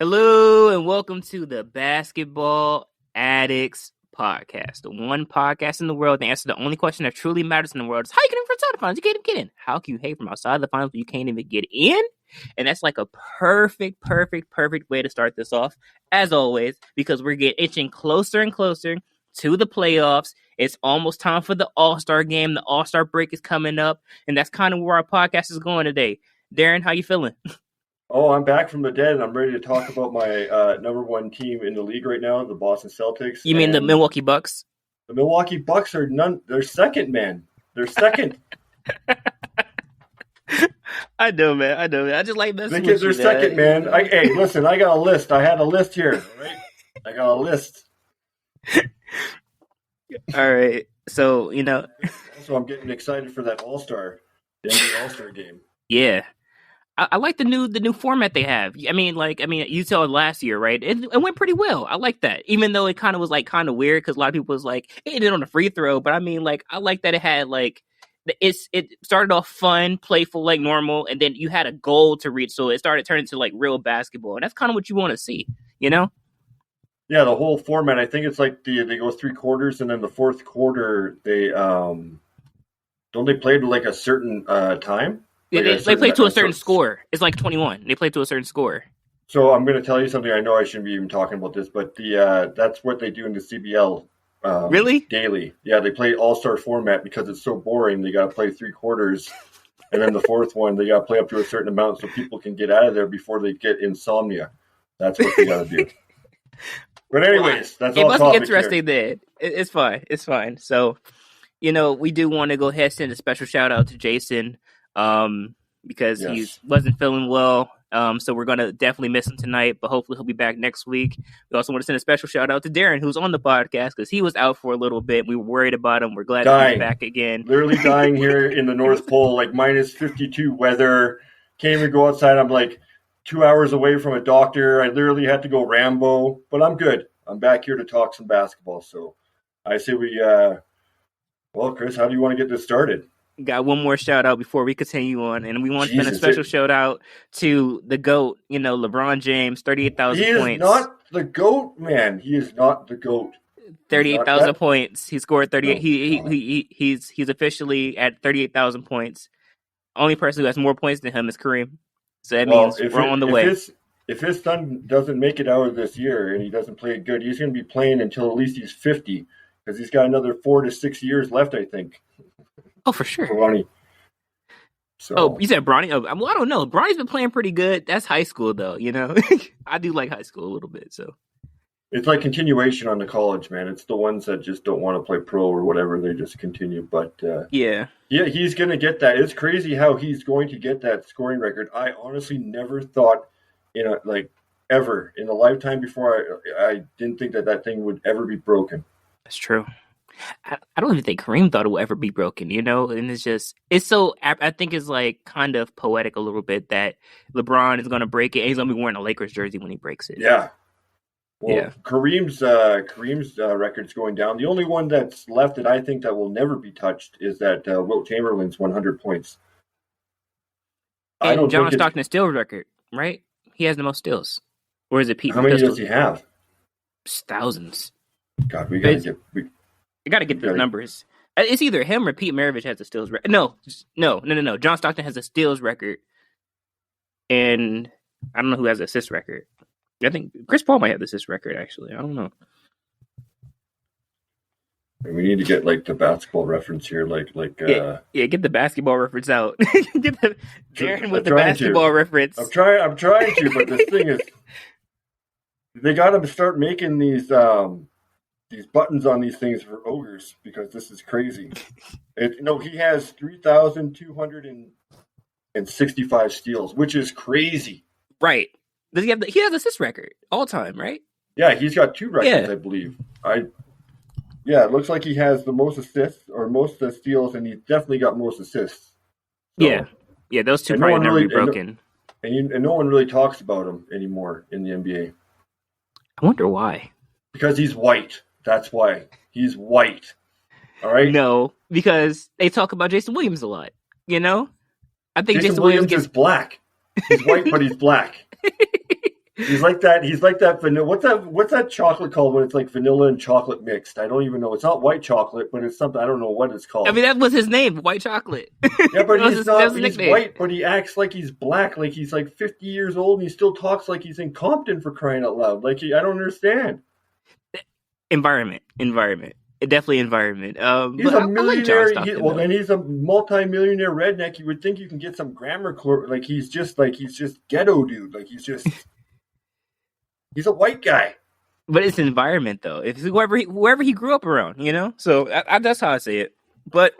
Hello and welcome to the Basketball Addicts Podcast, the one podcast in the world that answers the only question that truly matters in the world is how you get in from outside the finals. You can't even get in. How can you hate from outside the finals but you can't even get in? And that's like a perfect way to start this off, as always, because we're getting itching closer and closer to the playoffs. It's almost time for the All-Star game. The All-Star break is coming up, and that's kind of where our podcast is going today. Darren, how you feeling? Oh, I'm back from the dead, and I'm ready to talk about my number one team in the league right now, the Boston Celtics. You mean the Milwaukee Bucks? The Milwaukee Bucks are they're second, man. They're second. I know, man. I just like messing with you. They're second, man. Hey, listen, I got a list. I had a list here, all right? I got a list. All right. So, So I'm getting excited for that the NBA All-Star game. Yeah. I like the new format they have. I mean, you saw it last year, right? It went pretty well. I like that, even though it kind of was kind of weird because a lot of people was like, it ended on a free throw. But I mean, I like that it had it started off fun, playful, like normal, and then you had a goal to reach, so it started turning to real basketball, and that's kind of what you want to see, Yeah, the whole format. I think it's they go 3 quarters, and then the fourth quarter they don't they play to a certain time. They play to a certain score. It's 21. They play to a certain score. So I'm going to tell you something. I know I shouldn't be even talking about this, but that's what they do in the CBL. Really? Daily. Yeah, they play all-star format because it's so boring. They got to play 3 quarters, and then the fourth one they got to play up to a certain amount so people can get out of there before they get insomnia. That's what they got to do. But anyways, that's all. It must be interesting then. It's fine. It's fine. So, we do want to go ahead and send a special shout out to Jason. Because he wasn't feeling well. So we're going to definitely miss him tonight, but hopefully he'll be back next week. We also want to send a special shout out to Darren, who's on the podcast, because he was out for a little bit. We were worried about him. We're glad he's back again. Literally dying here in the North Pole, minus 52 weather. Can't even go outside. I'm 2 hours away from a doctor. I literally had to go Rambo, but I'm good. I'm back here to talk some basketball. So I say Chris, how do you want to get this started? Got one more shout out before we continue on, and we want to send a special shout out to the GOAT, LeBron James, 38,000 points. He is not the GOAT, man. He is not the GOAT. 38,000 points. He scored 38. He's officially at 38,000 points. Only person who has more points than him is Kareem. So that means we're on the way. If his son doesn't make it out of this year and he doesn't play good, he's going to be playing until at least he's 50 because he's got another 4 to 6 years left, I think. Oh, for sure. Bronny. So. Oh, you said Bronny? Oh, well, I don't know. Bronny's been playing pretty good. That's high school, though, I do like high school a little bit, so. It's like continuation on the college, man. It's the ones that just don't want to play pro or whatever. They just continue. But, yeah, he's going to get that. It's crazy how he's going to get that scoring record. I honestly never thought, ever in a lifetime before, I didn't think that thing would ever be broken. That's true. I don't even think Kareem thought it will ever be broken, and it's so, I think it's kind of poetic a little bit that LeBron is going to break it and he's going to be wearing a Lakers jersey when he breaks it. Yeah. Well, Kareem's record's going down. The only one that's left that I think that will never be touched is that Wilt Chamberlain's 100 points. And John Stockton's steals record, right? He has the most steals. Or is it Pete? How many does he have? Thousands. God, we got to get... You got to get the numbers. It's either him or Pete Maravich has a steals record. No. John Stockton has a steals record. And I don't know who has the assist record. I think Chris Paul might have the assist record, actually. I don't know. We need to get the basketball reference here. Get the basketball reference out. Get the Darren with the basketball reference. I'm trying to, but this thing is... They got to start making these buttons on these things for ogres because this is crazy. He has 3,265 steals, which is crazy. Right. Does he have? He has assist record all time, right? Yeah, he's got 2 records, I believe. It looks like he has the most assists or most steals, and he's definitely got most assists. So, yeah, those 2 probably never be broken. And no one really talks about him anymore in the NBA. I wonder why. Because he's white. That's why. He's white. All right? No, because they talk about Jason Williams a lot. I think Jason Williams is black. He's white, but he's black. He's like that vanilla. What's that chocolate called when it's like vanilla and chocolate mixed? I don't even know. It's not white chocolate, but it's something. I don't know what it's called. I mean, that was his name, White Chocolate. Yeah, but he's not. He's white, but he acts like he's black. Like he's like 50 years old, and he still talks like he's in Compton, for crying out loud. Like I don't understand. Environment. Definitely environment. He's a millionaire. Then he's a multi-millionaire redneck. You would think you can get some grammar like he's just ghetto dude. Like he's a white guy. But it's environment though. It's whoever he grew up around, you know. So that's how I say it. But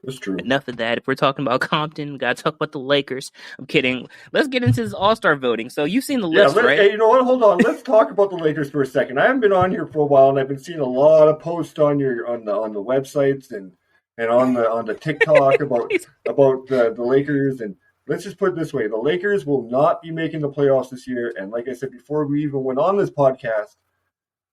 that's true. Enough of that. If we're talking about Compton, we gotta talk about the Lakers. I'm kidding. Let's get into this All-Star voting. So you've seen the list, right? Hey, you know what? Hold on. Let's talk about the Lakers for a second. I haven't been on here for a while, and I've been seeing a lot of posts on the websites and on the TikTok about the Lakers. And let's just put it this way: the Lakers will not be making the playoffs this year. And like I said before, we even went on this podcast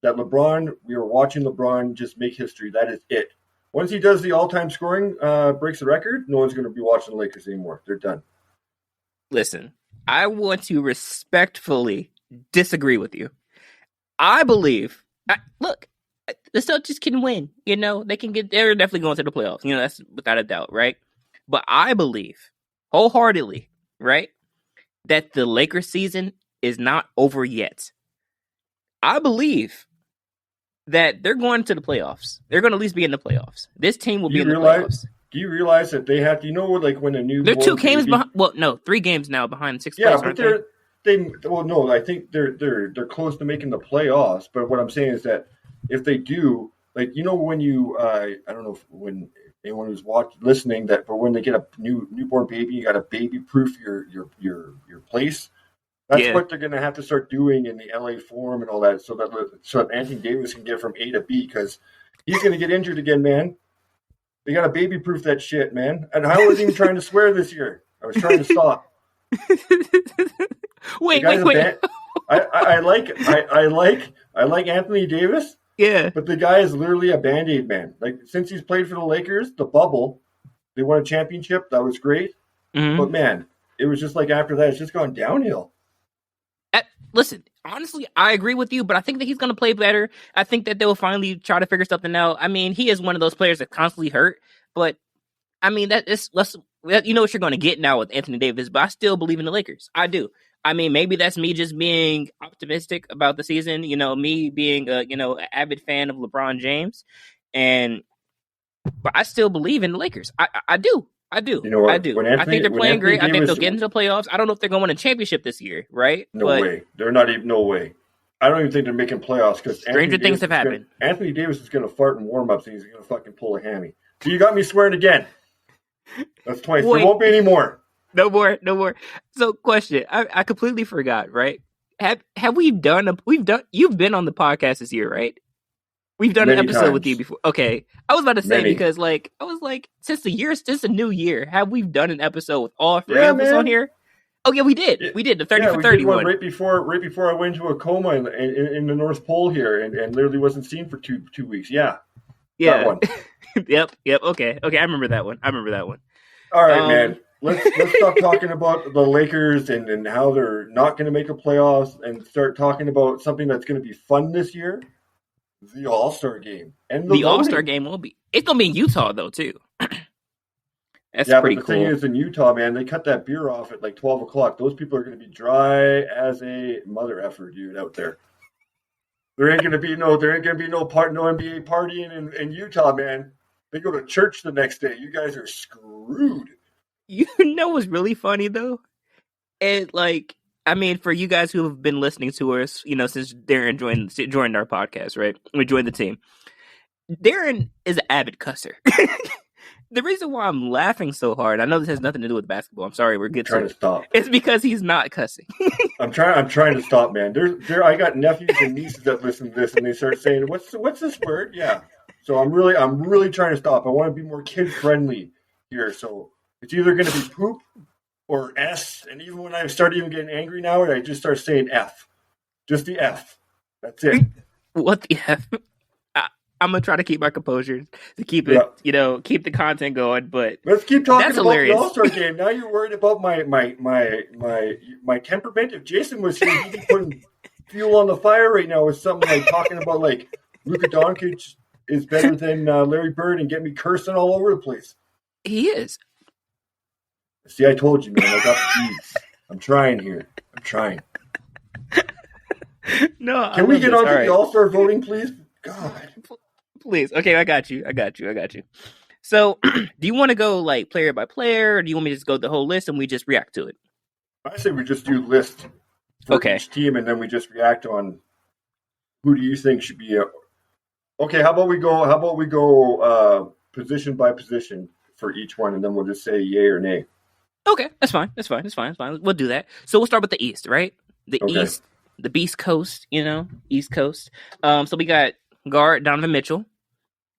that we were watching LeBron just make history. That is it. Once he does the all-time scoring, breaks the record, no one's going to be watching the Lakers anymore. They're done. Listen, I want to respectfully disagree with you. I believe, look, the Celtics can win. You know, they're definitely going to the playoffs. You know, that's without a doubt, right? But I believe wholeheartedly, right, that the Lakers season is not over yet. I believe that they're going to the playoffs. They're going to at least be in the playoffs. This team will be in the playoffs. Do you realize that they have to, like when a new... They're 2 games behind... Well, no, 3 games now behind 6th place, but no, I think they're close to making the playoffs. But what I'm saying is that if they do, like, you know, when you... I don't know when anyone who's listening, but when they get a newborn baby, you got to baby-proof your place. That's what they're going to have to start doing in the LA Forum and all that, so that Anthony Davis can get from A to B, because he's going to get injured again, man. They got to baby-proof that shit, man. And I wasn't even trying to swear this year. I was trying to stop. wait. I like Anthony Davis. Yeah, but the guy is literally a Band-Aid man. Like, since he's played for the Lakers, the bubble, they won a championship. That was great. Mm-hmm. But man, it was just like after that, it's just gone downhill. Listen, honestly, I agree with you, but I think that he's going to play better. I think that they'll finally try to figure something out. I mean, he is one of those players that constantly hurt, but I mean, you know what you're going to get now with Anthony Davis, but I still believe in the Lakers. I do. I mean, maybe that's me just being optimistic about the season, you know, me being an avid fan of LeBron James, but I still believe in the Lakers. I do. You know what? I do. I think they're playing great. I think they'll get into the playoffs. I don't know if they're going to win a championship this year, right? No way. They're not even. No way. I don't even think they're making playoffs, because stranger things have happened. Anthony Davis is going to fart in warm-ups, and he's going to fucking pull a hammy. So you got me swearing again. That's twice. Wait. There won't be any more. No more. So, question. I completely forgot. Right? Have we done? You've been on the podcast this year, right? We've done an episode with you before. Okay. I was about to say, because since the new year, have we done an episode with all 3 of us on here? Oh yeah, we did. We did the 30 for 30 one. Right before I went into a coma in the North Pole here and literally wasn't seen for two weeks. Yeah. That one. Yep. Okay. I remember that one. All right, man. Let's stop talking about the Lakers and how they're not going to make the playoffs, and start talking about something that's going to be fun this year. The All-Star game. And the All-Star game will be. It's going to be in Utah, though, too. That's pretty cool. The thing is, in Utah, man, they cut that beer off at like 12 o'clock. Those people are going to be dry as a mother effer, dude, out there. There ain't going to be no NBA partying in Utah, man. They go to church the next day. You guys are screwed. You know what's really funny, though? For you guys who have been listening to us, since Darren joined our podcast, right? We joined the team. Darren is an avid cusser. The reason why I'm laughing so hard, I know this has nothing to do with basketball. I'm sorry, we're trying to stop. It's because he's not cussing. I'm trying to stop, man. I got nephews and nieces that listen to this, and they start saying, "What's this word?" Yeah. So I'm really trying to stop. I want to be more kid friendly here. So it's either going to be poop or S, and even when I start even getting angry now, I just start saying F. Just the F. That's it. What the F? I'm gonna try to keep my composure to keep it, keep the content going. But let's keep talking about the All-Star game. Now you're worried about my temperament. If Jason was here, he'd be putting fuel on the fire right now with something like talking about like Luka Doncic is better than Larry Bird and get me cursing all over the place. He is. See, I told you, man. I got the keys. I'm trying here. I'm trying. No, can we get on to the All-Star voting, please? God, please. Okay, I got you. So, do you want to go like player by player, or do you want me to just go the whole list and we just react to it? I say we just do list for each team, and then we just react on who do you think should be. Okay, how about we go position by position for each one, and then we'll just say yay or nay. Okay, that's fine. We'll do that. So we'll start with the East, right? East. The Beast Coast, East Coast. So we got guard Donovan Mitchell.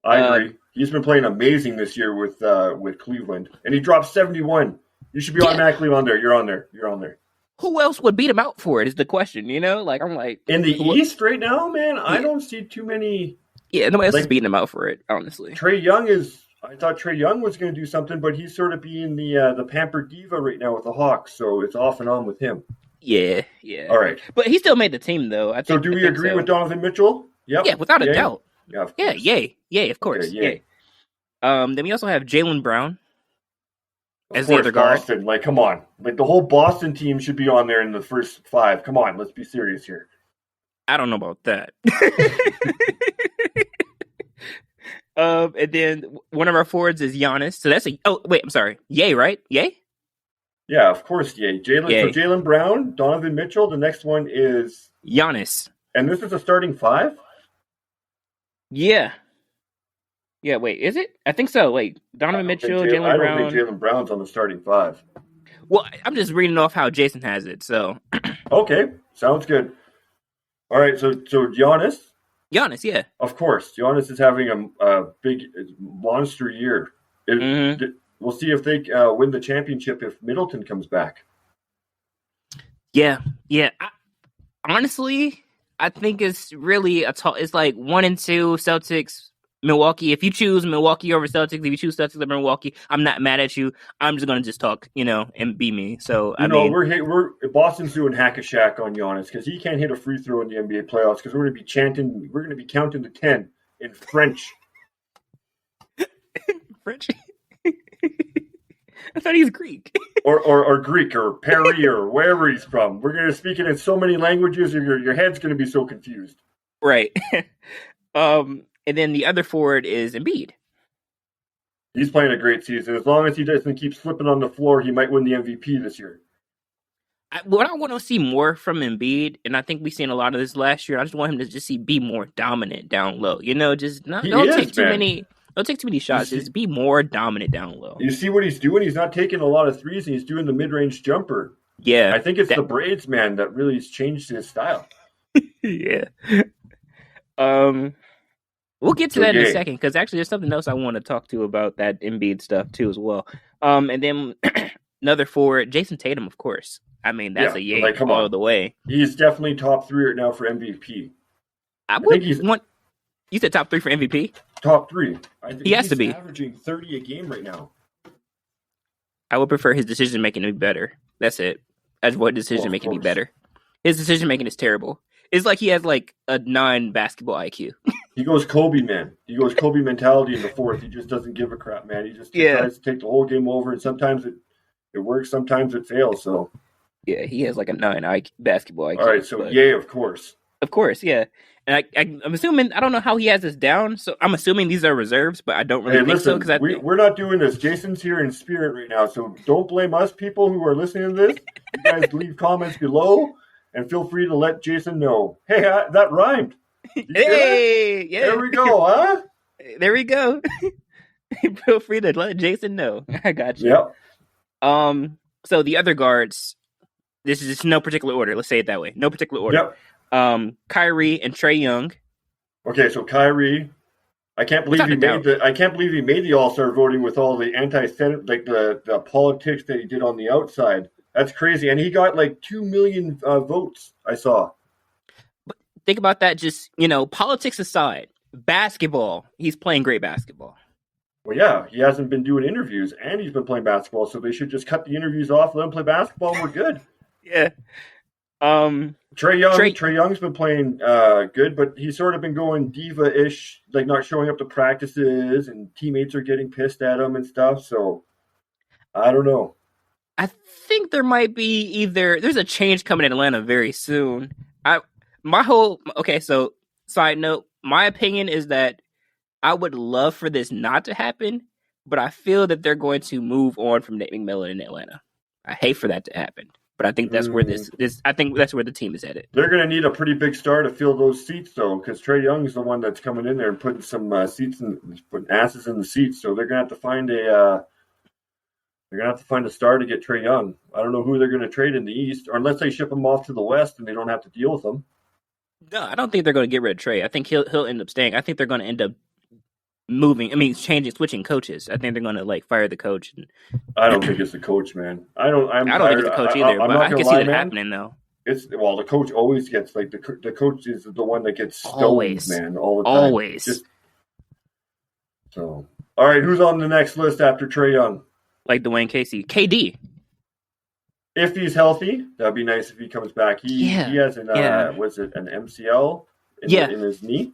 I agree. He's been playing amazing this year with Cleveland, and he dropped 71. You should be automatically on there. You're on there. Who else would beat him out for it? Is the question. Like I'm like in the East right now, man. Yeah. I don't see too many. Yeah, nobody else is beating him out for it. Honestly, Trae Young is. I thought Trae Young was going to do something, but he's sort of being the pampered diva right now with the Hawks. So it's off and on with him. Yeah. All right. But he still made the team, though. So do we agree with Donovan Mitchell? Yep. Yeah, without a doubt. Yeah, of course. Yay, of course. Okay, yay. Then we also have Jaylen Brown as the other guard. Boston, like, come on. Like, the whole Boston team should be on there in the first 5. Come on, let's be serious here. I don't know about that. And then one of our forwards is Giannis. So that's I'm sorry. Yay, right? Yay? Yeah, of course, yay. Jaylen Brown, Donovan Mitchell. The next one is Giannis. And this is a starting 5? Yeah. Yeah, wait, is it? I think so. Wait, Donovan Mitchell, Jaylen Brown. I don't think Jaylen Brown's on the starting 5. Well, I'm just reading off how Jason has it, so. Okay, sounds good. All right, so Giannis? Giannis, yeah. Of course. Giannis is having a big monster year. We'll see if they win the championship if Middleton comes back. Yeah. Honestly, I think it's really it's like 1 and 2 Celtics, Milwaukee. If you choose Milwaukee over Celtics, if you choose Celtics over Milwaukee, I'm not mad at you. I'm just gonna just talk, and be me. So we're Boston's doing hack a Shaq on Giannis because he can't hit a free throw in the NBA playoffs because we're gonna be counting to 10 in French. French. I thought he was Greek. or Greek or Perry or wherever he's from. We're going to speak it in so many languages, your head's going to be so confused. Right. And then the other forward is Embiid. He's playing a great season. As long as he doesn't keep slipping on the floor, he might win the MVP this year. What I want to see more from Embiid, and I think we've seen a lot of this last year, I just want him to just be more dominant down low. Don't take too many... Don't take too many shots. Just be more dominant down low. You see what he's doing? He's not taking a lot of threes, and he's doing the mid-range jumper. Yeah. I think it's the braids, man, that really has changed his style. Yeah. We'll get to that in a second, because actually there's something else I want to talk to about that Embiid stuff, too, as well. And then another forward, Jason Tatum, of course. I mean, that's a yay all the way. He's definitely top 3 right now for MVP. I think he's one. You said top 3 for MVP? Top 3. I think he has to be averaging 30 a game right now. I would prefer his decision making to be better. That's it. That's what decision making be better. His decision making is terrible. It's like he has like a 9 basketball IQ. He goes Kobe, man. He goes Kobe mentality in the 4th. He just doesn't give a crap, man. He just tries to take the whole game over, and sometimes it works, sometimes it fails. So yeah, he has like a 9 basketball IQ. All right, so yay, of course. Of course, yeah. And I'm assuming, I don't know how he has this down, so I'm assuming these are reserves, but I don't really think so. Because we're not doing this. Jason's here in spirit right now, so don't blame us, people who are listening to this. You guys leave comments below, and feel free to let Jason know. Hey, that rhymed. Hey, yeah. There we go, huh? There we go. Feel free to let Jason know. I got you. Yep. So the other guards, this is just no particular order. Let's say it that way. No particular order. Yep. Kyrie and Trae Young. Okay, so Kyrie, I can't believe he made the All-Star voting with all the anti-Senate, like the politics that he did on the outside. That's crazy, and he got like 2 million votes. I saw. But think about that. Just politics aside, basketball. He's playing great basketball. Well, yeah, he hasn't been doing interviews, and he's been playing basketball, so they should just cut the interviews off, let him play basketball, and we're good. Yeah. Trae Young's been playing good, but he's sort of been going diva-ish, like not showing up to practices, and teammates are getting pissed at him and stuff. So I don't know. I think there might be there's a change coming in Atlanta very soon. So side note, my opinion is that I would love for this not to happen, but I feel that they're going to move on from Nate McMillan in Atlanta. I hate for that to happen, but I think that's where I think that's where the team is headed. They're going to need a pretty big star to fill those seats, though, because Trae Young is the one that's coming in there and putting some putting asses in the seats. So they're going to have to find a star to get Trae Young. I don't know who they're going to trade in the East, or unless they ship him off to the West and they don't have to deal with him. No, I don't think they're going to get rid of Trae. I think he'll end up staying. I think they're going to end up switching coaches. I think they're going to fire the coach. I don't think it's the coach, man. I don't think it's the coach either. But I can see it happening though. The coach always gets the coach is the one that gets stoned, always, man, all the time. Always. All right, who's on the next list after Trae Young? Like Dwayne Casey, KD. If he's healthy, that'd be nice if he comes back. He has an an MCL in his knee.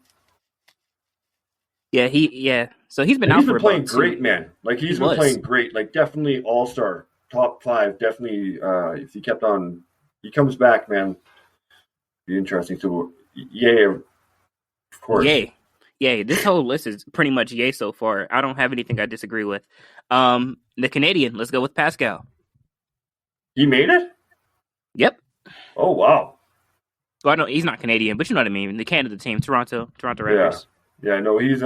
Yeah, So he's been out for playing great, man. He's been playing great. Definitely all-star, top 5. Definitely, if he comes back, man, be interesting. So, yay, of course. Yay. This whole list is pretty much yay so far. I don't have anything I disagree with. The Canadian, let's go with Pascal. He made it? Yep. Oh, wow. Well, I know he's not Canadian, but you know what I mean. The Canada team, Toronto Raptors. Yeah, no, he's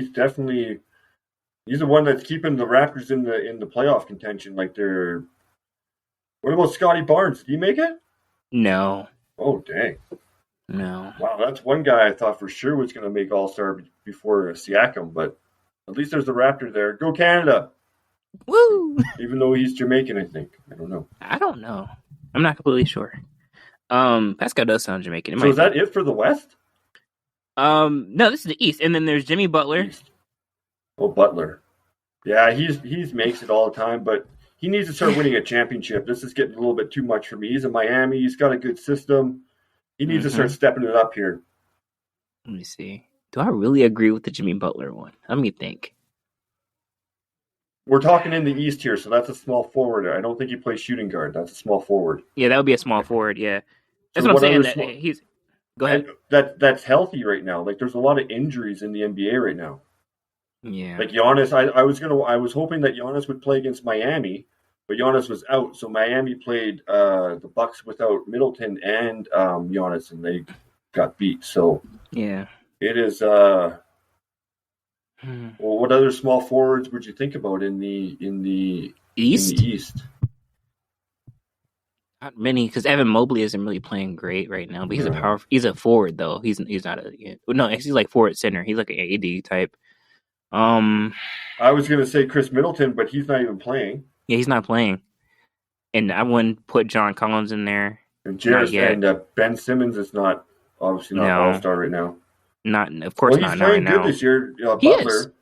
definitely the one that's keeping the Raptors in the playoff contention. What about Scotty Barnes? Did he make it? No. Oh, dang. No. Wow, that's one guy I thought for sure was going to make All-Star before Siakam, but at least there's the Raptor there. Go Canada! Woo! Even though he's Jamaican, I think. I don't know. I'm not completely sure. Pascal does sound Jamaican. So is that it for the West? No, this is the East, and then there's Jimmy Butler. East. Oh, Butler. Yeah, he's makes it all the time, but he needs to start winning a championship. This is getting a little bit too much for me. He's in Miami. He's got a good system. He needs to start stepping it up here. Let me see. Do I really agree with the Jimmy Butler one? Let me think. We're talking in the East here, so that's a small forward. I don't think he plays shooting guard. That's a small forward. Yeah, that would be a small forward, yeah. That's what I'm saying. Go ahead. That's healthy right now. There's a lot of injuries in the NBA right now. Yeah. Giannis, I was hoping that Giannis would play against Miami, but Giannis was out, so Miami played the Bucks without Middleton and Giannis, and they got beat. So yeah, it is. Well, what other small forwards would you think about in the East? In the East? Not many, because Evan Mobley isn't really playing great right now. But he's a forward though. He's not he's like forward center. He's like an AD type. I was gonna say Chris Middleton, but he's not even playing. Yeah, he's not playing. And I wouldn't put John Collins in there. And Ben Simmons is obviously not all-star right now. Not, of course, he's not. He's playing good this year. Butler,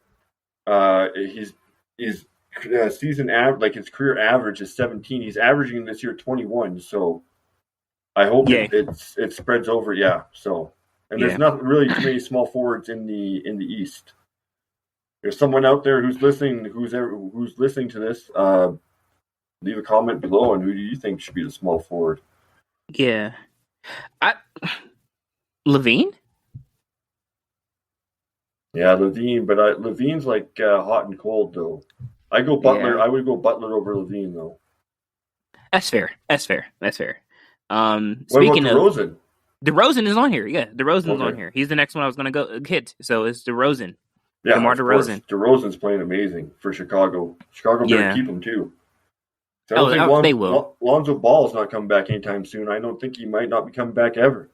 is. His season his career average is 17. He's averaging this year 21. So I hope it spreads over. Yeah. So there's not really too many small forwards in the East. There's someone out there who's listening to this. Leave a comment below on who do you think should be the small forward. Yeah, Levine. Yeah, Levine, but Levine's hot and cold though. I go Butler. Yeah. I would go Butler over Levine though. That's fair. Speaking of DeRozan? DeRozan is on here. Yeah, DeRozan is on here. He's the next one I was going to go hit. So it's DeRozan. Yeah, DeMar DeRozan. DeRozan's playing amazing for Chicago. Chicago better keep him too. I don't think they will. Lonzo Ball's not coming back anytime soon. I don't think he might not be coming back ever.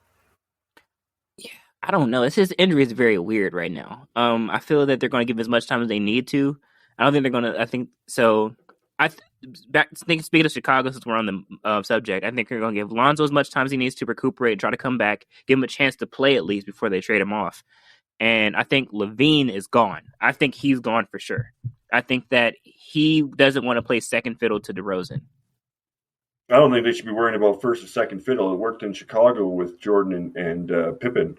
Yeah, I don't know. His injury is very weird right now. I feel that they're going to give as much time as they need to. I don't think they're going to. I think so. Speaking of Chicago, since we're on the subject, I think they're going to give Lonzo as much time as he needs to recuperate, try to come back, give him a chance to play at least before they trade him off. And I think LaVine is gone. I think he's gone for sure. I think that he doesn't want to play second fiddle to DeRozan. I don't think they should be worrying about first or second fiddle. It worked in Chicago with Jordan and Pippen.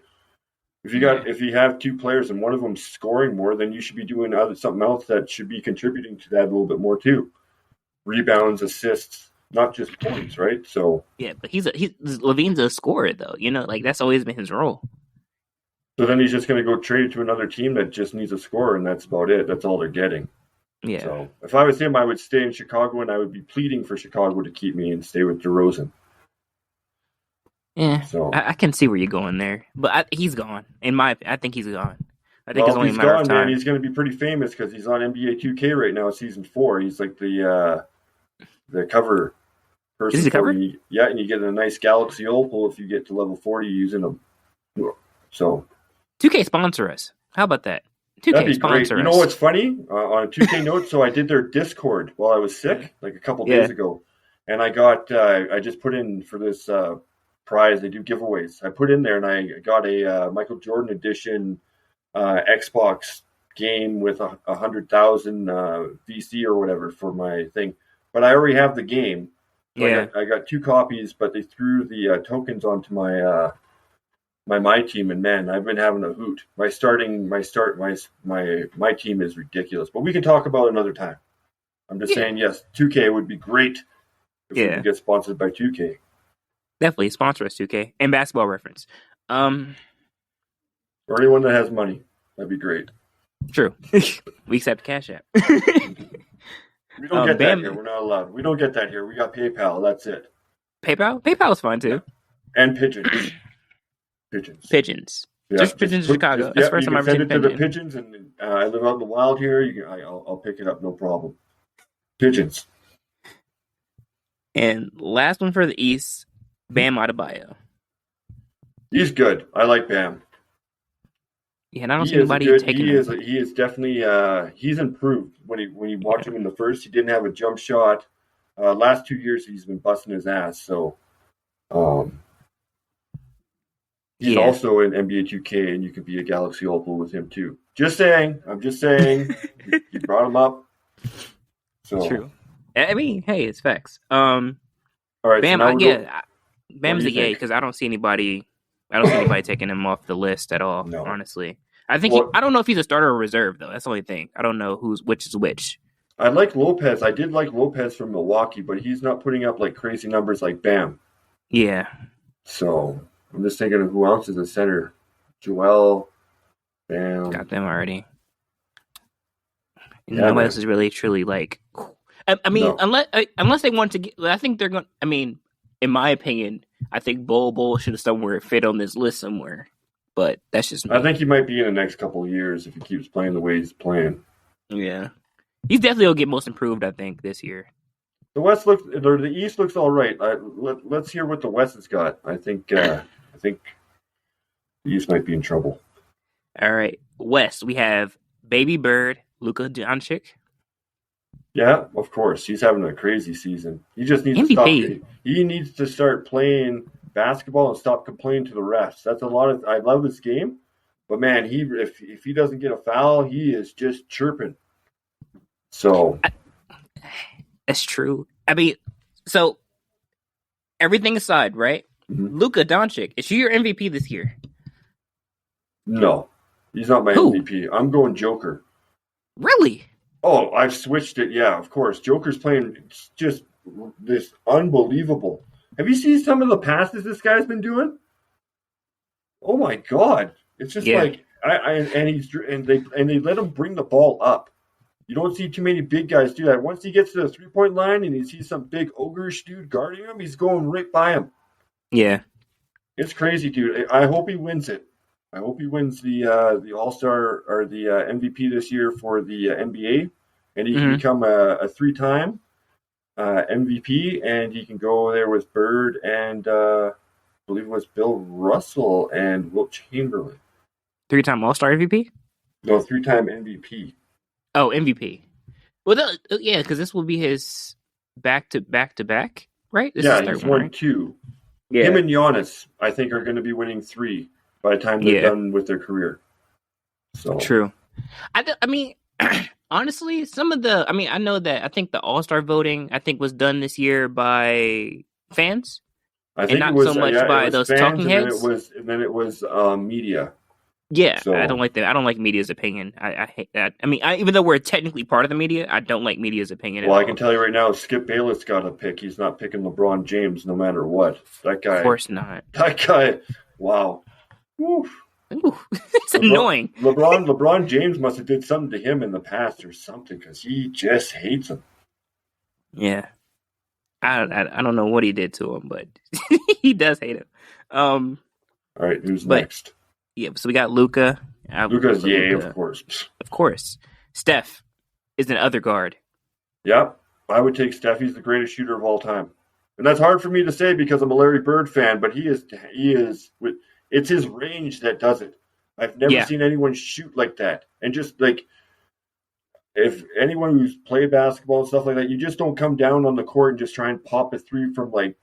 If you have two players and one of them scoring more, then you should be doing something else that should be contributing to that a little bit more too. Rebounds, assists, not just points, right? So yeah, but LaVine's a scorer though. Like that's always been his role. So then he's just going to go trade to another team that just needs a scorer, and that's about it. That's all they're getting. Yeah. So if I was him, I would stay in Chicago, and I would be pleading for Chicago to keep me and stay with DeRozan. Yeah. So I can see where you're going there, but he's gone. I think he's gone. I think it's only a matter of time. Man, he's going to be pretty famous because he's on NBA 2K right now, season 4. He's like the cover person. Is he cover? And you get a nice Galaxy Opal if you get to level 40 using them. So 2K sponsor us. How about that? 2K That'd be great. You know what's funny? On a 2K note, so I did their Discord while I was sick, like a couple days ago. And I got, I just put in for this prize, they do giveaways. I put in there and I got a Michael Jordan edition Xbox game with 100,000 VC or whatever for my thing. But I already have the game. So I got 2 copies, but they threw the tokens onto my team, and man, I've been having a hoot. My team is ridiculous, but we can talk about it another time. I'm just saying, yes, 2K would be great if we could get sponsored by 2K. Definitely sponsor us, 2K, and Basketball Reference. Or anyone that has money, that'd be great. True. We accept Cash App. We don't get that here. We're not allowed. We don't get that here. We got PayPal. That's it. PayPal is fine too. And Pigeons. Pigeons. Yeah, just Pigeons in Chicago. That's the first time I've ever seen Pigeon. Send it to the Pigeons, and I live out in the wild here. I'll pick it up, no problem. Pigeons. And last one for the East, Bam Adebayo. He's good. I like Bam. Yeah, and I don't see anybody taking him. He is definitely he's improved. When you watch him in the first, he didn't have a jump shot. Last 2 years, he's been busting his ass. So, he's also in NBA 2K, and you can be a Galaxy Opal with him too. Just saying. I'm just saying. You brought him up. So true. I mean, hey, it's facts. All right, Bam. Bam's a yay because I don't see anybody taking him off the list at all. No. Honestly, I think I don't know if he's a starter or reserve though. That's the only thing. I don't know which is which. I like Lopez. I did like Lopez from Milwaukee, but he's not putting up like crazy numbers like Bam. Yeah. So I'm just thinking of who else is the center. Joel, Bam. Got them already. Nobody else is really truly like. I mean, unless they want to get, I think they're going. I mean, in my opinion, I think Bol should have somewhere fit on this list somewhere. But that's just me. I think he might be in the next couple of years if he keeps playing the way he's playing. Yeah, he's definitely will get most improved. I think this year. The East looks all right. Let's hear what the West has got. I think the East might be in trouble. All right, West. We have Baby Bird, Luka Doncic. Yeah, of course. He's having a crazy season. He just needs MVP. to stop. He needs to start playing basketball and stop complaining to the refs. That's a lot of. I love this game, but man, if he doesn't get a foul, he is just chirping. So that's true. I mean, so everything aside, right? Mm-hmm. Luka Doncic, is he your MVP this year? No, he's not my MVP. I'm going Joker. Really? Oh, I've switched it. Yeah, of course. Joker's playing just this unbelievable. Have you seen some of the passes this guy's been doing? Oh my God! It's just like they let him bring the ball up. You don't see too many big guys do that. Once he gets to the 3-point line and he sees some big ogreish dude guarding him, he's going right by him. Yeah, it's crazy, dude. I hope he wins it. I hope he wins the All-Star or the MVP this year for the NBA, and he can become a 3-time MVP, and he can go there with Bird and I believe it was Bill Russell and Wilt Chamberlain. 3-time All-Star MVP? No, 3-time MVP. Oh, MVP. Well, because this will be his back-to-back, right? He's won 2. Yeah. Him and Giannis, I think, are going to be winning 3 by the time they're done with their career. So true. I mean, honestly, some of the. I mean, I know that I think the All-Star voting was done this year by fans. I think not it was so much by those fans, talking heads. and then it was media. Yeah, so, I don't like that. I don't like media's opinion. I hate that. I mean, even though we're technically part of the media, I don't like media's opinion. Well, I can tell you right now, Skip Bayless got a pick. He's not picking LeBron James no matter what. That guy. Of course not. That guy. Wow. Oof. It's annoying. LeBron James must have did something to him in the past or something because he just hates him. Yeah. I don't know what he did to him, but he does hate him. All right, who's next? Yeah, so we got Luka. Luka's of course. Of course. Steph is an other guard. Yep, I would take Steph. He's the greatest shooter of all time. And that's hard for me to say because I'm a Larry Bird fan, but he is it's his range that does it. I've never seen anyone shoot like that. And just like if anyone who's played basketball and stuff like that, you just don't come down on the court and just try and pop a three from like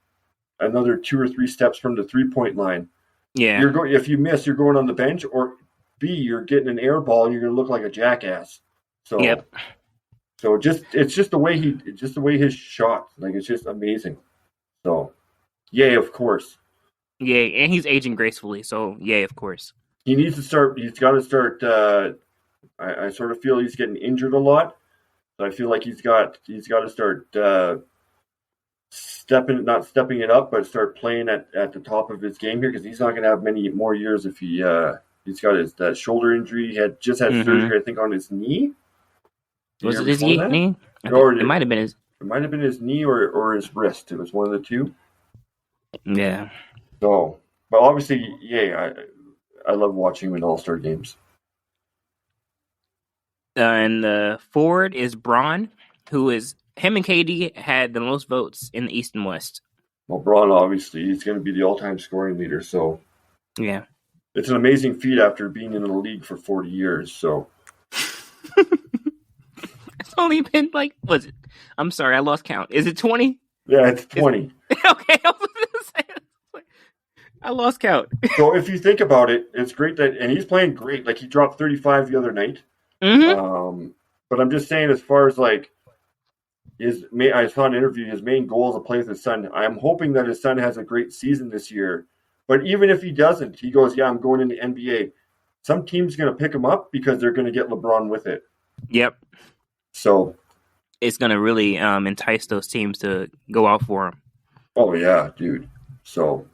another 2 or 3 steps from the 3-point line. Yeah. If you miss, you're going on the bench, or B, you're getting an air ball and you're going to look like a jackass. So, so it's just the way his shot, like it's just amazing. So, yay, of course. Yay, and he's aging gracefully. So, yay, of course. He needs to start. He's got to start. I sort of feel he's getting injured a lot. So I feel like he's got to start not stepping it up, but start playing at the top of his game here because he's not going to have many more years if he's got that shoulder injury. He had surgery, I think, on his knee. Was it his knee? It might have been his. It might have been his knee or his wrist. It was one of the two. Yeah. So, but obviously, I love watching him in All-Star games. And the forward is Braun, who is him and KD had the most votes in the East and West. Well, Braun, obviously, he's going to be the all-time scoring leader. So, yeah, it's an amazing feat after being in the league for 40 years. So, it's only been like, was it? I'm sorry, I lost count. Is it 20? Yeah, it's 20. Okay, I was going to say, I lost count. So, if you think about it, it's great and he's playing great. Like he dropped 35 the other night. Mm-hmm. But I'm just saying, as far as like I saw an interview. His main goal is to play with his son. I'm hoping that his son has a great season this year. But even if he doesn't, he goes, "Yeah, I'm going in the NBA." Some team's going to pick him up because they're going to get LeBron with it. Yep. So it's going to really entice those teams to go out for him. Oh yeah, dude. So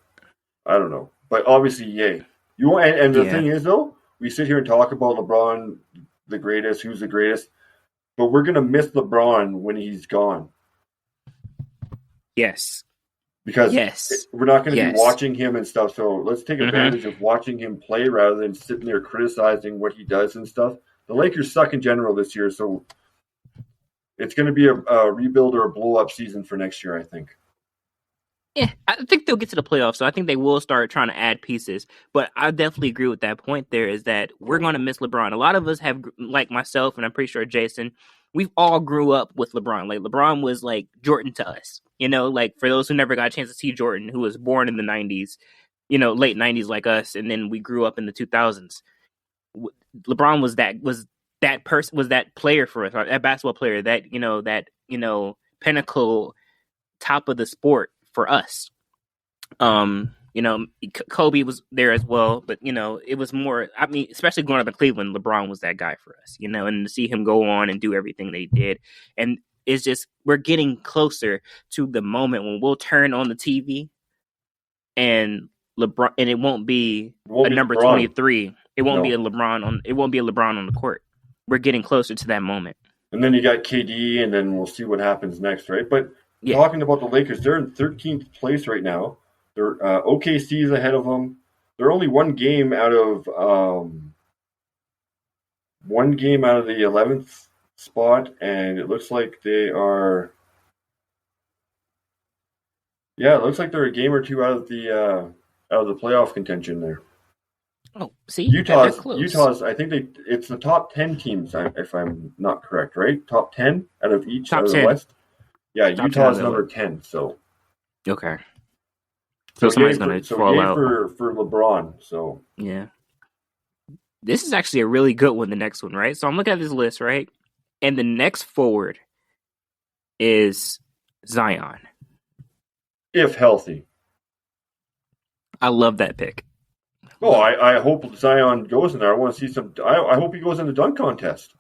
I don't know, but obviously, yay. And the thing is, though, we sit here and talk about LeBron, the greatest, who's the greatest, but we're going to miss LeBron when he's gone. Yes. Because we're not going to be watching him and stuff, so let's take advantage of watching him play rather than sitting there criticizing what he does and stuff. The Lakers suck in general this year, so it's going to be a rebuild or a blow-up season for next year, I think. Yeah, I think they'll get to the playoffs, so I think they will start trying to add pieces. But I definitely agree with that point there is that we're going to miss LeBron. A lot of us have, like myself, and I'm pretty sure Jason, we've all grew up with LeBron. Like, LeBron was like Jordan to us. You know, like for those who never got a chance to see Jordan, who was born in the 90s, you know, late 90s like us, and then we grew up in the 2000s. LeBron was that player for us, that basketball player, that pinnacle top of the sport for us. Kobe was there as well, but it was more, I mean, especially growing up in Cleveland, LeBron was that guy for us, and to see him go on and do everything that he did. And it's just, we're getting closer to the moment when we'll turn on the TV and LeBron, and it won't be a number LeBron. 23. It won't be a LeBron on the court. We're getting closer to that moment. And then you got KD, and then we'll see what happens next, right? But talking about the Lakers, they're in 13th place right now. They're OKC is ahead of them. They're only one game out of the 11th spot, and it looks like they are. Yeah, it looks like they're a game or two out of the playoff contention there. Oh, see, Utah's. I think it's the top 10 teams, if I'm not correct, right? Top 10 out of each out of the West. Yeah, top Utah's number 10. So okay. So somebody's going to fall out for LeBron. So yeah. This is actually a really good one, the next one, right? So I'm looking at this list, right? And the next forward is Zion. If healthy. I love that pick. Oh, I hope Zion goes in there. I want to see some. I hope he goes in the dunk contest.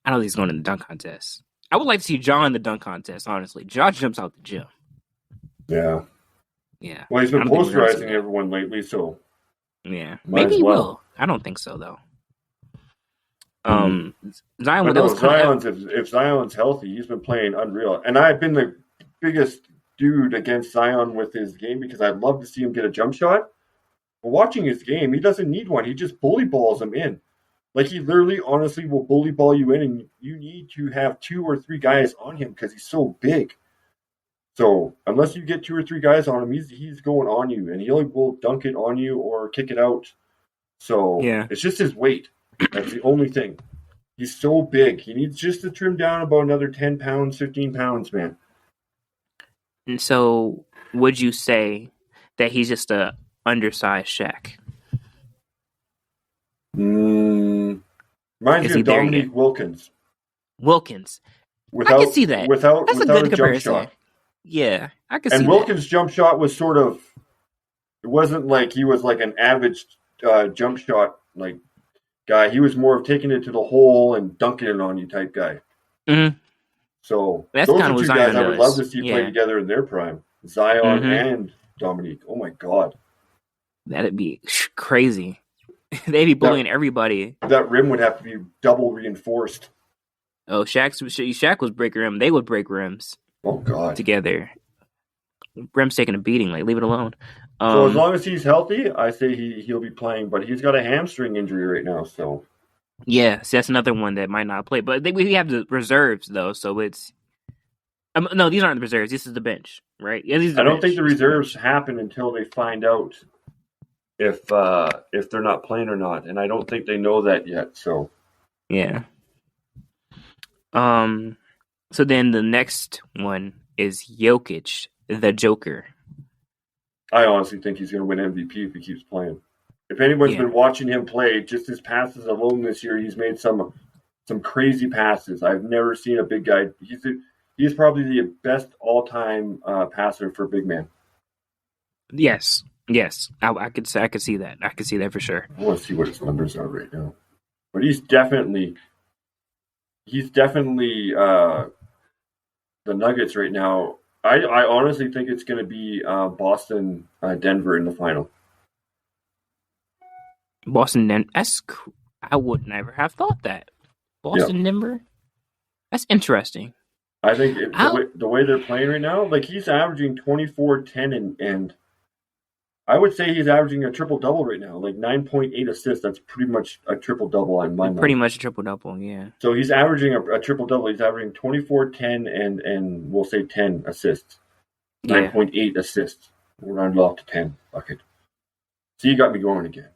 I don't think he's going in the dunk contest. I would like to see John in the dunk contest, honestly. John jumps out the gym. Yeah. Yeah. Well, he's been posterizing everyone lately, so. Yeah. Maybe he will. I don't think so, though. Zion, if Zion's healthy, he's been playing unreal. And I've been the biggest dude against Zion with his game because I'd love to see him get a jump shot. But watching his game, he doesn't need one. He just bully balls them in. Like, he literally, honestly, will bully ball you in, and you need to have 2 or 3 guys on him because he's so big. So, unless you get 2 or 3 guys on him, he's going on you, and he will dunk it on you or kick it out. So, It's just his weight. That's the only thing. He's so big. He needs just to trim down about another 10 pounds, 15 pounds, man. And so, would you say that he's just a undersized Shaq? Reminds me of Dominique Wilkins. I can see that. That's a good comparison. Jump shot. Yeah, I can see that. And Wilkins' jump shot was sort of, it wasn't like he was like an average jump shot like guy. He was more of taking it to the hole and dunking it on you type guy. Mm-hmm. So those are 2 guys I would love to see play together in their prime. Zion and Dominique. Oh my God. That'd be crazy. They'd be bullying everybody. That rim would have to be double reinforced. Oh, Shaq was break rim. They would break rims. Oh God. Together. Rim's taking a beating. Like, leave it alone. So as long as he's healthy, I say he'll be playing. But he's got a hamstring injury right now, so. Yeah, so that's another one that might not play. But we have the reserves though, so it's. No, these aren't the reserves. This is the bench, right? Yeah, I don't think the reserves happen until they find out if they're not playing or not, and I don't think they know that yet. So. Yeah. So then the next one is Jokic, the Joker. I honestly think he's going to win MVP if he keeps playing. If anyone's been watching him play, just his passes alone this year, he's made some crazy passes. I've never seen a big guy. He's probably the best all-time passer for a big man. Yes, I could see that. I could see that for sure. I want to see what his numbers are right now, but he's definitely the Nuggets right now. I honestly think it's going to be Boston, Denver in the final. Boston, Denver. I would never have thought that. Boston, Denver. That's interesting. I think the way they're playing right now, like he's averaging 24, 10, and I would say he's averaging a triple-double right now, like 9.8 assists. That's pretty much a triple-double in my mind. Pretty much a triple-double, yeah. So he's averaging a triple-double. He's averaging 24, 10, and we'll say 10 assists. 9.8 assists. We'll round it off to 10. Fuck it. So you got me going again.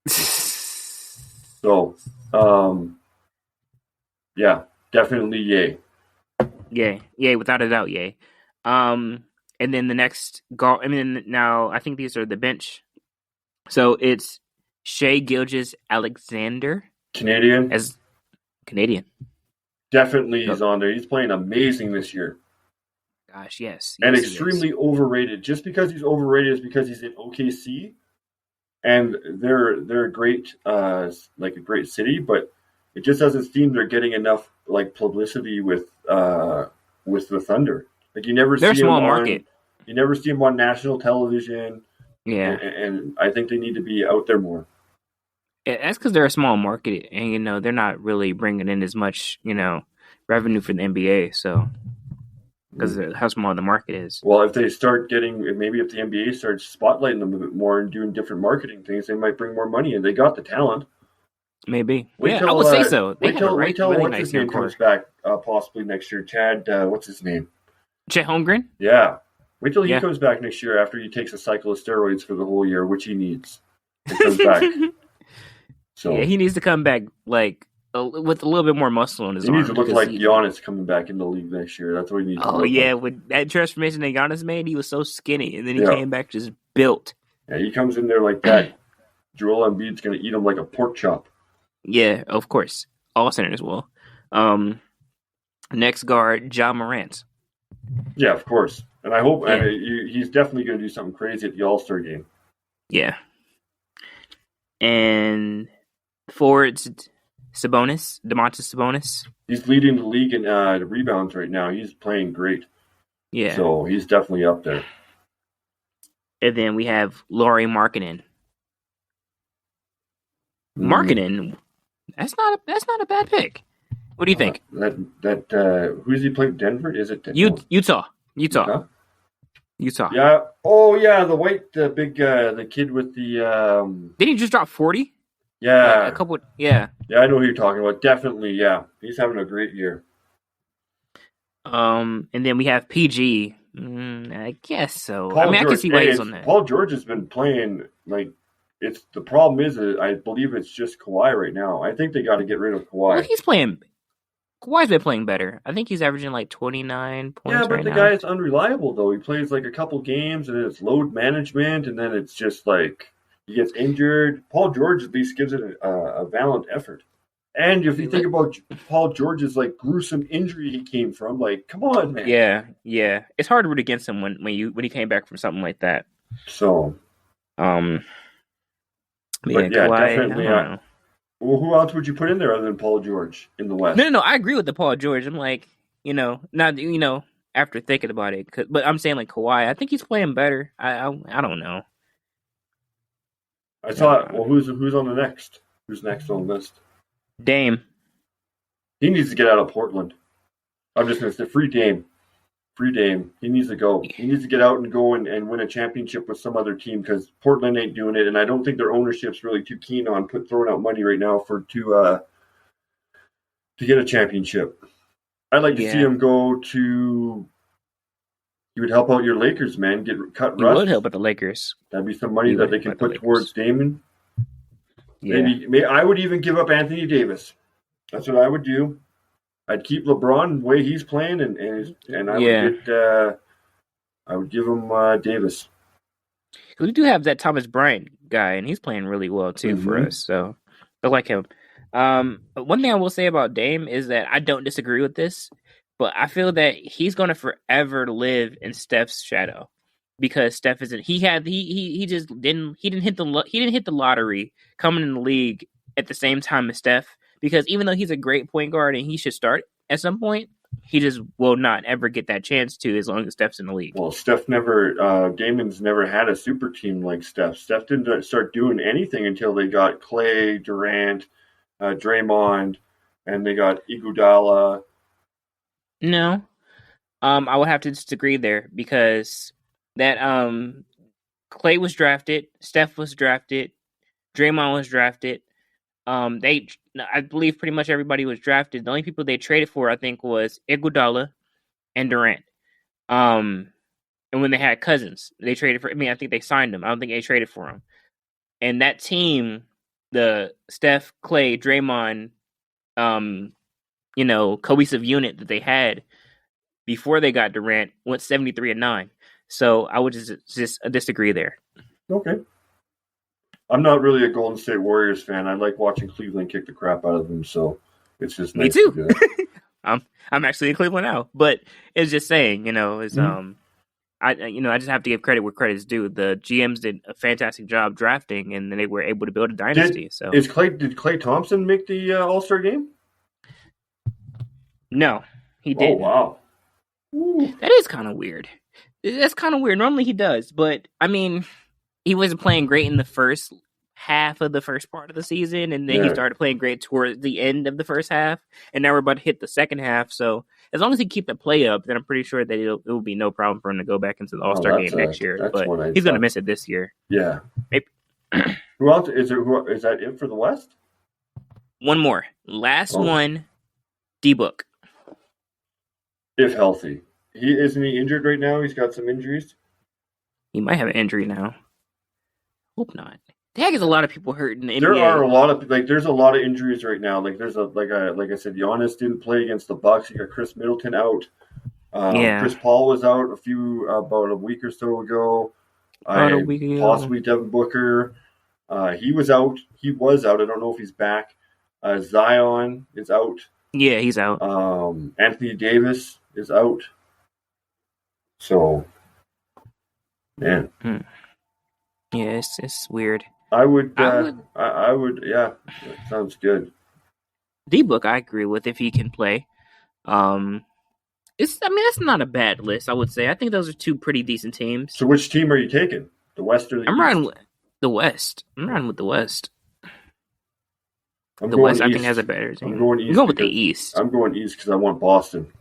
So, yeah, definitely yay. Yay, without a doubt, yay. And then the next now I think these are the bench. So it's Shai Gilgeous-Alexander. Canadian. Definitely he's on there. He's playing amazing this year. Gosh, yes. And extremely overrated. Just because he's overrated is because he's in OKC. And they're a great like a great city, but it just doesn't seem they're getting enough like publicity with the Thunder. Like you never see him small market. You never see him on national television. Yeah, and I think they need to be out there more. That's because they're a small market, and they're not really bringing in as much revenue for the NBA. So because of how small the market is. Well, if they start maybe if the NBA starts spotlighting them a bit more and doing different marketing things, they might bring more money in. They got the talent. Maybe. I would say so. Wait till what's his name comes back possibly next year. Chad, what's his name? Chet Holmgren? Yeah. Wait till he comes back next year after he takes a cycle of steroids for the whole year, which he needs. He comes back. So yeah, he needs to come back with a little bit more muscle on his arm. He needs to look like Giannis coming back in the league next year. That's what he needs to look like. With that transformation that Giannis made, he was so skinny, and then he came back just built. Yeah, he comes in there like that. Joel Embiid's going to eat him like a pork chop. Yeah, of course. All centers will. Next guard, Ja Morant. Yeah, of course. And I hope he's definitely going to do something crazy at the All-Star game. Yeah. And forwards, Domantas Sabonis. He's leading the league in rebounds right now. He's playing great. Yeah. So he's definitely up there. And then we have Lauri Markkanen. Markkanen, that's not a bad pick. What do you think? Who's he playing? Denver? Is it Utah? Utah. Yeah. Oh yeah, the white, big, the kid with the. Did he just drop 40? Yeah. A couple. Yeah. Yeah, I know who you're talking about. Definitely, yeah. He's having a great year. And then we have PG. I guess so. I can see why he's on that. Paul George has been playing the problem is I believe it's just Kawhi right now. I think they got to get rid of Kawhi. Well, Kawhi's been playing better. I think he's averaging 29 points. Yeah, but the guy is unreliable though. He plays a couple games and then it's load management and then it's just he gets injured. Paul George at least gives it a valiant effort. And if you think about Paul George's gruesome injury he came from, come on, man. Yeah. It's hard to root against him when he came back from something like that. So, Kawhi, definitely. Well, who else would you put in there other than Paul George in the West? No, I agree with the Paul George. I'm not after thinking about it, but I'm saying Kawhi. I think he's playing better. I don't know. I thought. Well, who's on the next? Who's next on the list? Dame. He needs to get out of Portland. I'm just going to say free Dame. Free Dame. He needs to go. He needs to get out and go and win a championship with some other team because Portland ain't doing it, and I don't think their ownership's really too keen on throwing out money right now to get a championship. I'd like to see him go to. You would help out your Lakers, man. Cut Russ. You would help out the Lakers. That'd be some money that they can put towards Damon. Yeah. Maybe I would even give up Anthony Davis. That's what I would do. I'd keep LeBron the way he's playing, and I would give him Davis. We do have that Thomas Bryant guy, and he's playing really well too for us. So I like him. One thing I will say about Dame is that I don't disagree with this, but I feel that he's going to forever live in Steph's shadow because Steph isn't. He didn't hit the lottery coming in the league at the same time as Steph. Because even though he's a great point guard and he should start at some point, he just will not ever get that chance to as long as Steph's in the league. Well, Damon's never had a super team like Steph. Steph didn't start doing anything until they got Clay, Durant, Draymond, and they got Iguodala. No. I would have to disagree there because that Clay was drafted, Steph was drafted, Draymond was drafted. I believe pretty much everybody was drafted. The only people they traded for, I think, was Iguodala and Durant. And when they had Cousins, they traded for. I think they signed him. I don't think they traded for him. And that team, the Steph, Clay, Draymond, cohesive unit that they had before they got Durant went 73-9. So I would just disagree there. Okay. I'm not really a Golden State Warriors fan. I like watching Cleveland kick the crap out of them, so it's just nice. Me too. To do that. I'm actually in Cleveland now, but it's just saying, I just have to give credit where credit's due. The GMs did a fantastic job drafting, and then they were able to build a dynasty. Did Klay Thompson make the All-Star game? No, he didn't. Oh wow, Ooh. That is kind of weird. That's kind of weird. Normally he does, but he wasn't playing great in the first half of the first part of the season, and then he started playing great towards the end of the first half, and now we're about to hit the second half. So as long as he keep the play up, then I'm pretty sure that it will be no problem for him to go back into the All-Star game next year. But he's going to miss it this year. Yeah. Maybe. Who else is that it for the West? One more. Last one, D-Book. If healthy. Isn't he injured right now? He's got some injuries? He might have an injury now. Hope not. The heck is a lot of people hurt in the NBA. There are a lot of there's a lot of injuries right now. Like I said, Giannis didn't play against the Bucks. You got Chris Middleton out. Chris Paul was out about a week or so ago. Possibly Devin Booker. He was out. He was out. I don't know if he's back. Zion is out. Yeah, he's out. Anthony Davis is out. So, man. Yeah, it's weird. I would. Yeah, that sounds good. D-Book, I agree with if he can play. It's not a bad list, I would say. I think those are two pretty decent teams. So which team are you taking? The West or the East? I'm riding with the West. I'm riding with the West. The West, I think, has a better team. I'm going East. I'm going with the East. I'm going East because I want Boston.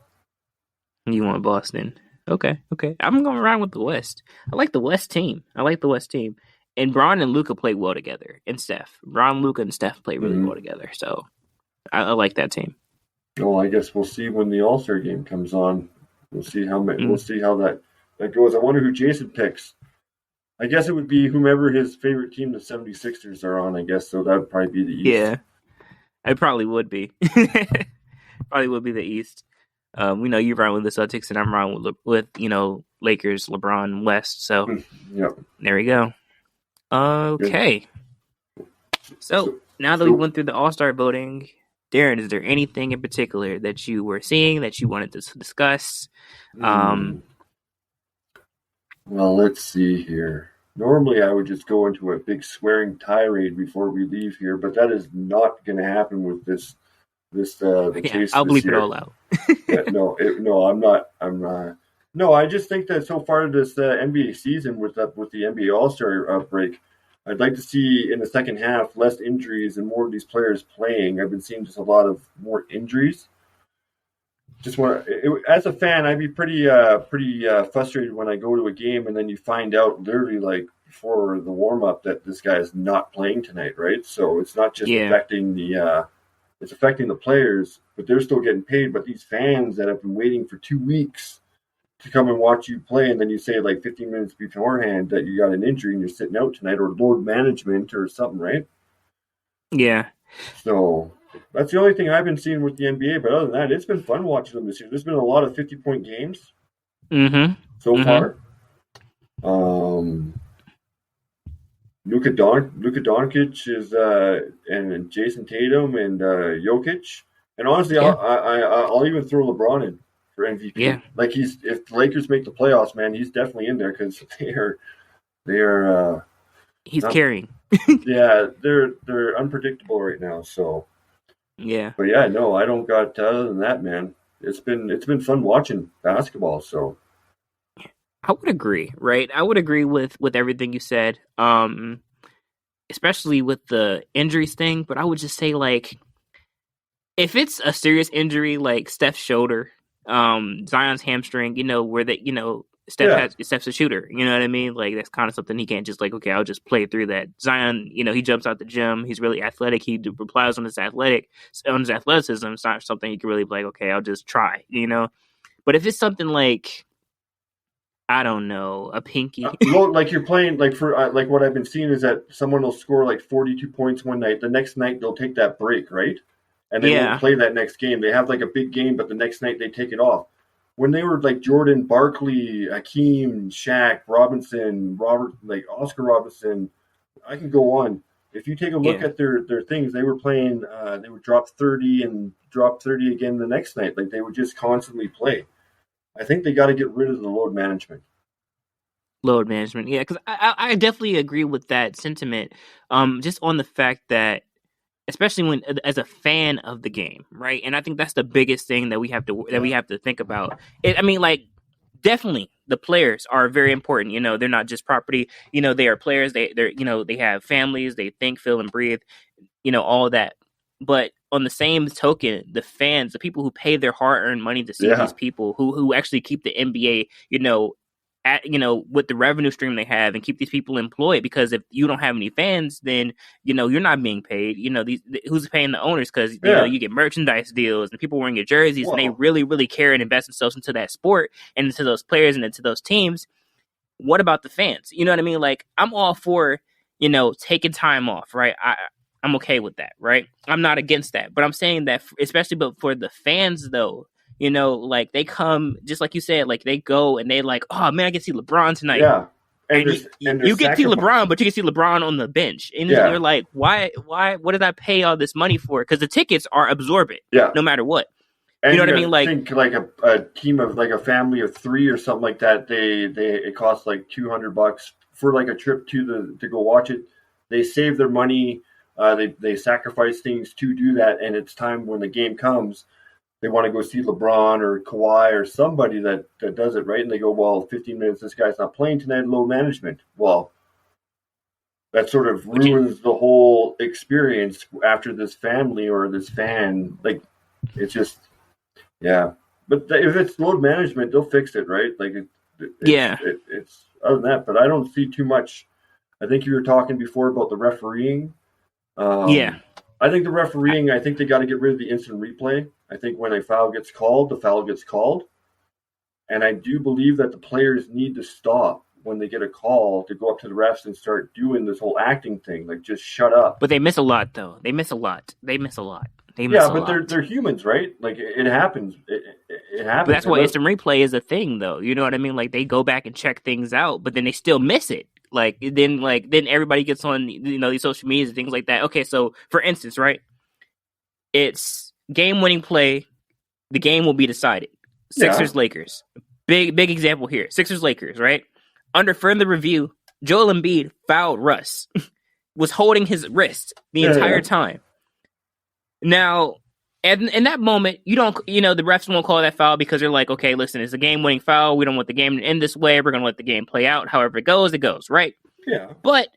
You want Boston? Okay. I'm going around with the West. I like the West team. And Bron and Luka play well together. And Steph. Bron, Luka, and Steph play really well together. So I like that team. Well, I guess we'll see when the All-Star game comes on. We'll see how that goes. I wonder who Jason picks. I guess it would be whomever his favorite team, the 76ers, are on, I guess. So that would probably be the East. Yeah, it probably would be. Probably would be the East. We know you're riding with the Celtics, and I'm riding with Lakers, LeBron, West. So There we go. Okay. So now that we went through the All-Star voting, Darren, is there anything in particular that you were seeing that you wanted to discuss? Well, let's see here. Normally, I would just go into a big swearing tirade before we leave here, but that is not going to happen with this. I'll bleep it all out. I'm not. No, I just think that so far this NBA season with the NBA All-Star break, I'd like to see in the second half less injuries and more of these players playing. I've been seeing just a lot of more injuries. As a fan, I'd be pretty frustrated when I go to a game and then you find out literally like before the warm up that this guy is not playing tonight, right? So it's not just affecting it's affecting the players, but they're still getting paid. But these fans that have been waiting for 2 weeks to come and watch you play, and then you say like 15 minutes beforehand that you got an injury and you're sitting out tonight, or load management or something, right? Yeah. So that's the only thing I've been seeing with the NBA. But other than that, it's been fun watching them this year. There's been a lot of 50-point games so far. Luka Doncic is and Jason Tatum and Jokic, and honestly, I'll even throw LeBron in for MVP. Yeah, like if the Lakers make the playoffs, man, he's definitely in there because they are. He's carrying. Yeah, they're unpredictable right now. So yeah, but yeah, no, I don't got other than that, man. It's been fun watching basketball. So I would agree, right? I would agree with everything you said, especially with the injuries thing. But I would just say, like, if it's a serious injury like Steph's shoulder, Zion's hamstring, Steph's a shooter. You know what I mean? Like, that's kind of something he can't just like, okay, I'll just play through that. Zion, he jumps out the gym. He's really athletic. He relies on his athleticism. It's not something you can really be like, okay, I'll just try, But if it's something like, I don't know, a pinky. Like you're playing, like for like what I've been seeing is that someone will score like 42 points one night. The next night they'll take that break, right? And they won't play that next game. They have like a big game, but the next night they take it off. When they were like Jordan, Barkley, Hakeem, Shaq, Robinson, Oscar Robinson, I can go on. If you take a look at their things, they were playing, they would drop 30 and drop 30 again the next night. Like they would just constantly play. I think they got to get rid of the load management. Yeah, because I definitely agree with that sentiment. Just on the fact that, especially when as a fan of the game, right? And I think that's the biggest thing that we have to think about. Definitely the players are very important. They're not just property. They are players. They have families. They think, feel, and breathe. All of that. But on the same token, the fans, the people who pay their hard-earned money to see these people who actually keep the NBA, with the revenue stream they have and keep these people employed. Because if you don't have any fans, then you're not being paid. Who's paying the owners? Because you get merchandise deals and people wearing your jerseys, and they really, really care and invest themselves into that sport and into those players and into those teams. What about the fans? You know what I mean? Like, I'm all for taking time off, right? I'm okay with that, right? I'm not against that, but I'm saying that especially but for the fans though, like they come, just like you said, like they go and they like, oh man, I can see LeBron tonight. Yeah. you get to see LeBron, but you can see LeBron on the bench, and you're like, why? What did I pay all this money for? Because the tickets are absorbent, no matter what. And you know what I mean? Like, think like a team of like a family of 3 or something like that. It costs like $200 for like a trip to go watch it. They save their money. They sacrifice things to do that, and it's time when the game comes. They want to go see LeBron or Kawhi or somebody that does it, right? And they go, well, 15 minutes, this guy's not playing tonight, low management. Well, that sort of ruins the whole experience after this family or this fan. Like, it's just, yeah. But if it's load management, they'll fix it, right? Like, it's other than that. But I don't see too much. I think you were talking before about the refereeing. I think the refereeing, I think they got to get rid of the instant replay. I think when a foul gets called, the foul gets called. And I do believe that the players need to stop when they get a call to go up to the refs and start doing this whole acting thing. Like, just shut up. But they miss a lot, though. They miss a lot. They're humans, right? Like, it happens. It happens. But that's why instant replay is a thing, though. You know what I mean? Like, they go back and check things out, but then they still miss it. Then everybody gets on, these social medias and things like that. Okay, so for instance, right, it's game-winning play. The game will be decided. Sixers Lakers, big example here. Sixers Lakers, right? Under further review, Joel Embiid fouled Russ, was holding his wrist the entire time. Now, in that moment, the refs won't call that foul because they're like, okay, listen, it's a game-winning foul. We don't want the game to end this way. We're going to let the game play out. However it goes, right? Yeah. But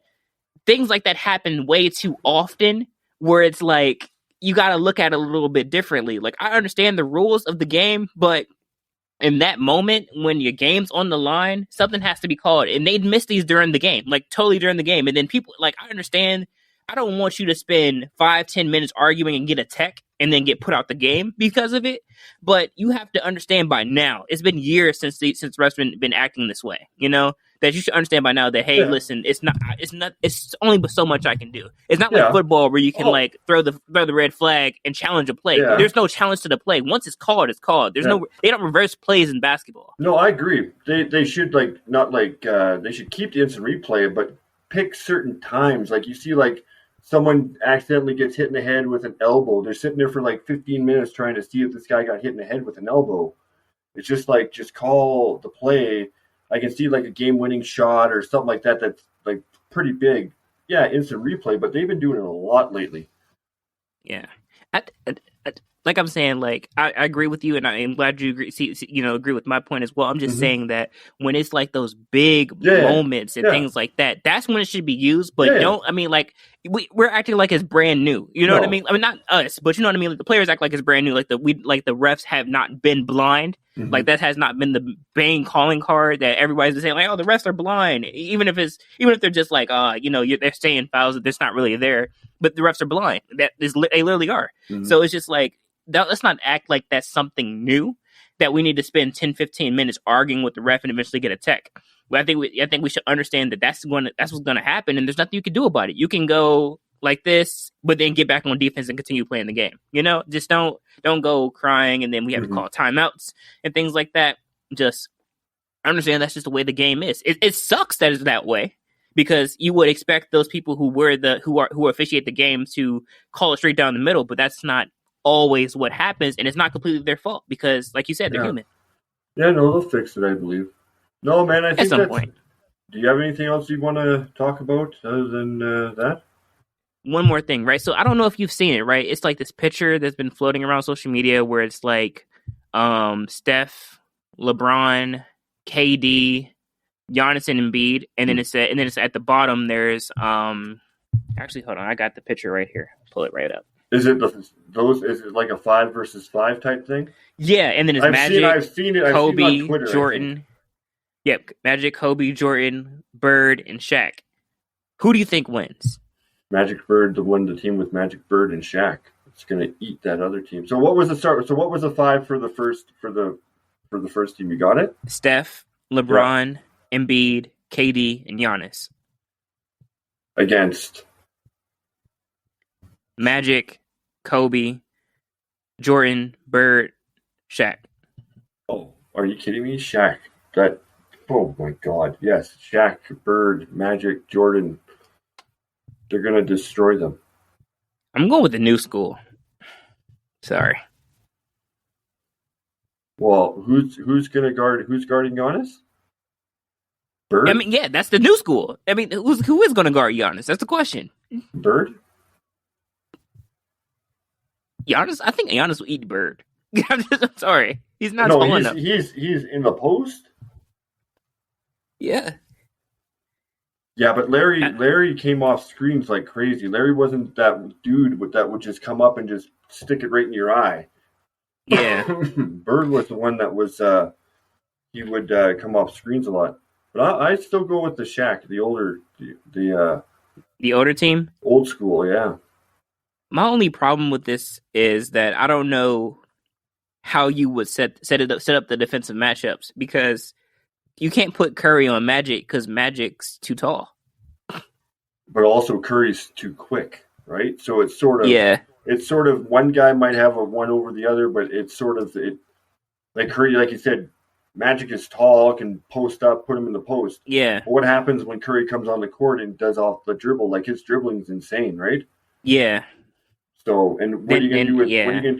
things like that happen way too often where it's like, you got to look at it a little bit differently. Like, I understand the rules of the game, but in that moment, when your game's on the line, something has to be called. And they'd miss these during the game, like totally during the game. And then people, like, I understand, I don't want you to spend 5-10 minutes arguing and get a tech and then get put out the game because of it. But you have to understand by now, it's been years since refs been acting this way, that you should understand by now that, hey, listen, it's only so much I can do. It's not like football where you can like throw the red flag and challenge a play. Yeah. There's no challenge to the play. Once it's called, it's called. There's they don't reverse plays in basketball. No, I agree. They should they should keep the instant replay, but pick certain times. Like, you see, like, someone accidentally gets hit in the head with an elbow. They're sitting there for like 15 minutes trying to see if this guy got hit in the head with an elbow. It's just like, just call the play. I can see like a game-winning shot or something like that that's like pretty big. Yeah, instant replay, but they've been doing it a lot lately. Yeah. Like I'm saying, like, I agree with you, and I'm glad you agree with my point as well. I'm just saying that when it's like those big moments and things like that, that's when it should be used. But we're acting like it's brand new. You know what I mean? I mean, not us, but you know what I mean. Like, the players act like it's brand new. Like the refs have not been blind. Mm-hmm. Like, that has not been the bang calling card that everybody's saying, like, oh, the refs are blind. Even if they're just like, they're saying fouls that's not really there, but the refs are blind. They literally are. Mm-hmm. So it's just like, let's not act like that's something new that we need to spend 10-15 minutes arguing with the ref and eventually get a tech. But I think we should understand that that's what's going to happen, and there's nothing you can do about it. You can go like this, but then get back on defense and continue playing the game. Just don't go crying, and then we have to call timeouts and things like that. Just understand that's just the way the game is. It sucks that it's that way, because you would expect those people who officiate the game to call it straight down the middle, but that's not always what happens, and it's not completely their fault because, like you said, they're human. Yeah, no, they'll fix it, I believe. No, man, I think at some point. Do you have anything else you want to talk about other than that? One more thing, right? So I don't know if you've seen it, right? It's like this picture that's been floating around social media where it's like Steph, LeBron, KD, Giannis, and Embiid, and then it's at the bottom. There's actually, hold on, I got the picture right here. Pull it right up. Is it Is it like a 5 versus 5 type thing? Yeah, and then it's I've seen it. Kobe, I've seen it on Twitter, Jordan. Yep, Magic, Kobe, Jordan, Bird, and Shaq. Who do you think wins? Magic, Bird, the team with Magic, Bird, and Shaq. It's going to eat that other team. So what was the start? So what was the 5 for the first team? You got it? Steph, LeBron, Embiid, KD, and Giannis. Against Magic, Kobe, Jordan, Bird, Shaq. Oh, are you kidding me? Shaq. Oh my God! Yes, Shaq, Bird, Magic, Jordan. They're gonna destroy them. I'm going with the new school. Sorry. Well, who's gonna guard? Who's guarding Giannis? Bird. I mean, yeah, that's the new school. I mean, who is going to guard Giannis? That's the question. Bird. Giannis. I think Giannis will eat Bird. I'm sorry, he's not tall enough. He's in the post. Yeah. Yeah, but Larry came off screens like crazy. Larry wasn't that dude that would just come up and just stick it right in your eye. Yeah. Bird was the one that was he would come off screens a lot. But I still go with the Shaq, the older the older team, old school. Yeah. My only problem with this is that I don't know how you would set up the defensive matchups, because you can't put Curry on Magic because Magic's too tall. But also Curry's too quick, right? So it's sort of It's sort of one guy might have a one over the other, but it's sort of like Curry, like you said, Magic is tall, can post up, put him in the post. Yeah. But what happens when Curry comes on the court and does off the dribble? Like his dribbling's insane, right? Yeah. So, and what are you gonna do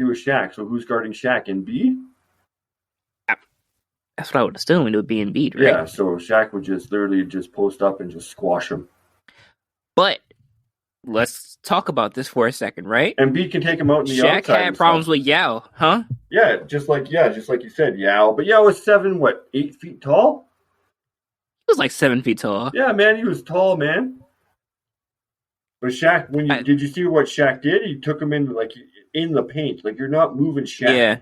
with Shaq? So who's guarding Shaq? Embiid? That's what I would assume. It would be Embiid, right? Yeah. So Shaq would just literally just post up and just squash him. But let's talk about this for a second, right? Embiid can take him out in the outside. Shaq had problems with Yao, huh? Yeah, just like you said, Yao. But Yao was 8 feet tall? He was like 7 feet tall. Yeah, man, he was tall, man. But Shaq, did you see what Shaq did? He took him in the paint. Like, you're not moving Shaq. Yeah.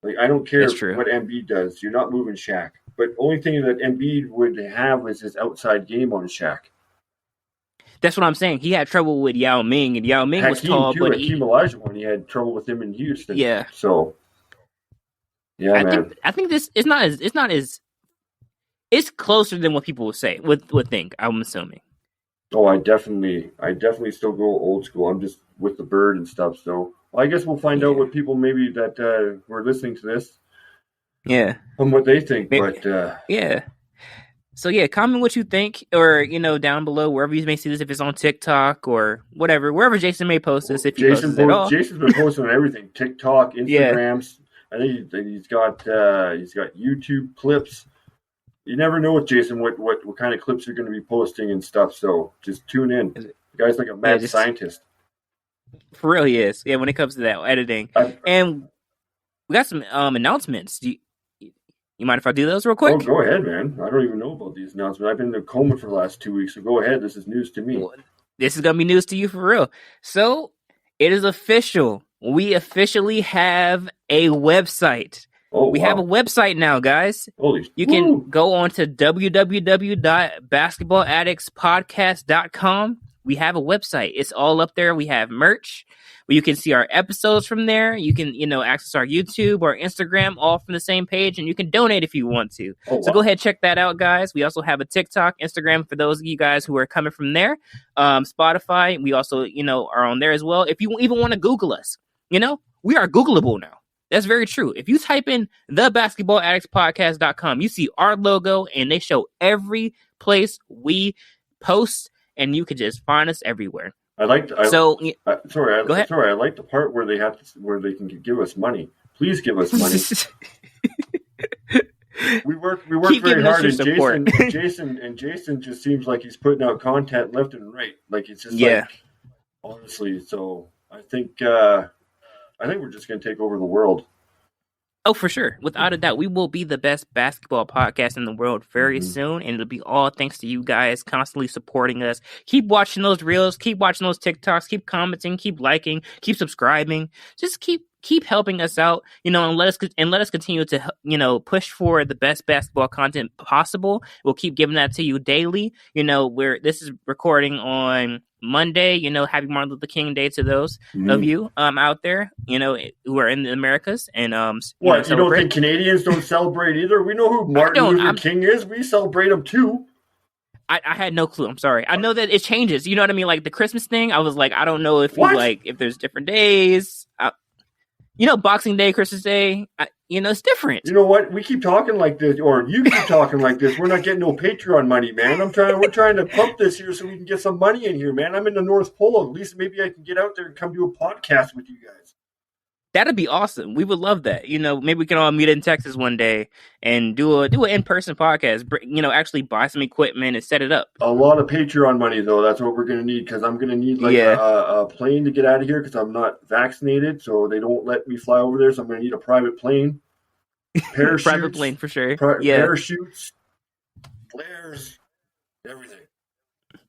Like, I don't care what Embiid does. You're not moving Shaq. But only thing that Embiid would have is his outside game on Shaq. That's what I'm saying. He had trouble with Yao Ming, and Yao Ming was tall, but Hakeem Olajuwon, he had trouble with him in Houston. Yeah. So, yeah, man. I think this is not as it's closer than what people would say would think. I'm assuming. Oh, I definitely still go old school. I'm just with the Bird and stuff. So I guess we'll find out what people maybe that were listening to this. Yeah. On what they think, but yeah. So yeah, comment what you think, or down below wherever you may see this, if it's on TikTok or whatever, wherever Jason may post this. If he posts it at all. Jason's been posting on everything: TikTok, Instagrams. Yeah. I think he's got YouTube clips. You never know with Jason what kind of clips you're going to be posting and stuff. So just tune in. The guy's like a mad scientist. For real, he is. Yeah, when it comes to that editing, and we got some announcements. You mind if I do those real quick? Oh, go ahead, man. I don't even know about these announcements. I've been in a coma for the last 2 weeks, so go ahead. This is news to me. Well, this is going to be news to you for real. So, it is official. We officially have a website. We have a website now, guys. You can go on to www.basketballaddictspodcast.com. We have a website. It's all up there. We have merch. You can see our episodes from there. You can, access our YouTube or Instagram all from the same page, and you can donate if you want to. So go ahead, check that out, guys. We also have a TikTok, Instagram for those of you guys who are coming from there. Spotify, we also, are on there as well. If you even want to Google us, we are Googleable now. That's very true. If you type in thebasketballaddictspodcast.com, you see our logo, and they show every place we post, and you can just find us everywhere. I like. Go ahead. Sorry, I like the part where they can give us money. Please give us money. we work very hard, and Jason just seems like he's putting out content left and right. Like it's just honestly. So I think we're just going to take over the world. Oh, for sure. Without a doubt. We will be the best basketball podcast in the world very soon. And it'll be all thanks to you guys constantly supporting us. Keep watching those reels. Keep watching those TikToks. Keep commenting. Keep liking. Keep subscribing. Just keep helping us out, and let us continue to, push for the best basketball content possible. We'll keep giving that to you daily. This is recording on Monday. Happy Martin Luther King Day to those of you out there, who are in the Americas. And you don't think Canadians don't celebrate either? We know who Martin Luther King is. We celebrate him too. I had no clue. I'm sorry. I know that it changes. You know what I mean? Like the Christmas thing. I was like, I don't know if if there's different days. Boxing Day, Christmas Day. it's different. You know what? We keep talking like this, or you keep talking like this. We're not getting no Patreon money, man. We're trying to pump this here so we can get some money in here, man. I'm in the North Pole. At least maybe I can get out there and come do a podcast with you guys. That'd be awesome. We would love that. Maybe we can all meet in Texas one day and do an in-person podcast. Actually buy some equipment and set it up. A lot of Patreon money, though. That's what we're going to need, because I'm going to need a plane to get out of here because I'm not vaccinated, so they don't let me fly over there. So I'm going to need a private plane, parachutes, private plane for sure. Parachutes, flares, everything.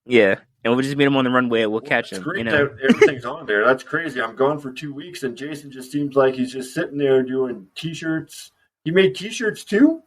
Yeah. And we'll just meet him on the runway and we'll catch him. Great that everything's on there. That's crazy. I'm gone for 2 weeks and Jason just seems like he's just sitting there doing T-shirts. He made T-shirts too?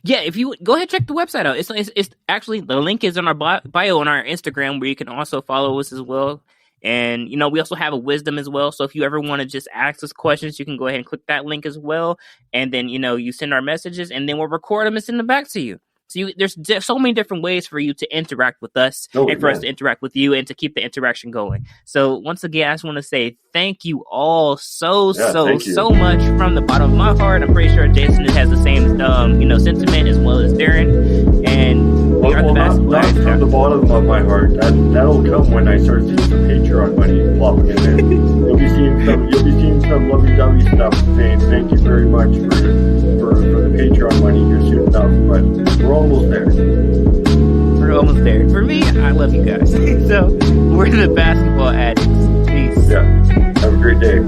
Yeah, if you go ahead and check the website out. It's actually, the link is on our bio on our Instagram, where you can also follow us as well. And, we also have a wisdom as well. So if you ever want to just ask us questions, you can go ahead and click that link as well. And then, you send our messages and then we'll record them and send them back to you. So there's so many different ways for you to interact with us and for us to interact with you and to keep the interaction going. So once again, I just want to say thank you all so much from the bottom of my heart. I'm pretty sure Jason has the same, sentiment as well as Darren. And we are the basketball. Not from the bottom of my heart. That'll come when I start seeing some Patreon money plopping in there. You'll be seeing some lovey-dovey stuff saying thank you very much for the Patreon money here soon enough. But we're almost there. We're almost there. For me, I love you guys. So we're the basketball addicts. Peace. Yeah. Have a great day.